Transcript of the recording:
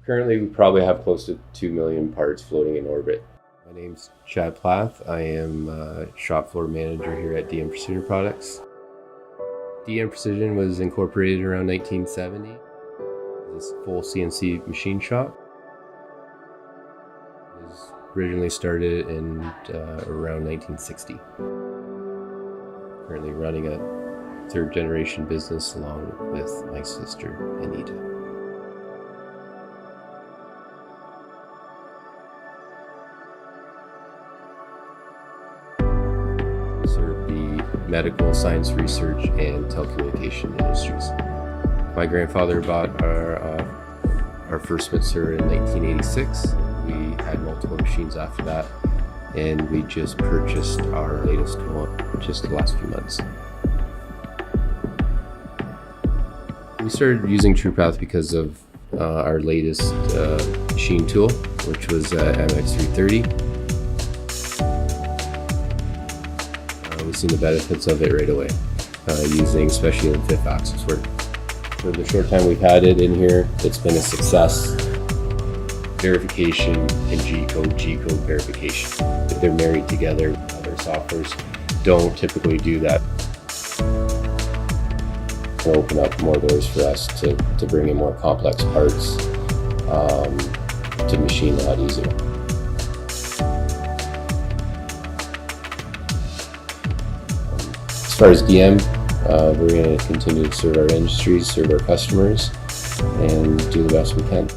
Currently, we probably have close to 2 million parts floating in orbit. My name's Chad Plath. I am shop floor manager here at DM Precision Products. DM Precision was incorporated around 1970. This full CNC machine shop. It was originally started in around 1960. Currently running a third generation business along with my sister Anita. We serve the medical, science research, and telecommunication industries. My grandfather bought our first Matsuura in 1986. We had multiple machines after that, and we just purchased our latest one just the last few months. We started using TruePath because of our latest machine tool, which was MX-330. We've seen the benefits of it right away, using especially in fifth axis work. For the short time we've had it in here, it's been a success. Verification and G-code verification. They're married together. Other softwares don't typically do that. It'll open up more doors for us to bring in more complex parts to machine a lot easier. As far as DM, we're going to continue to serve our industries, serve our customers, and do the best we can.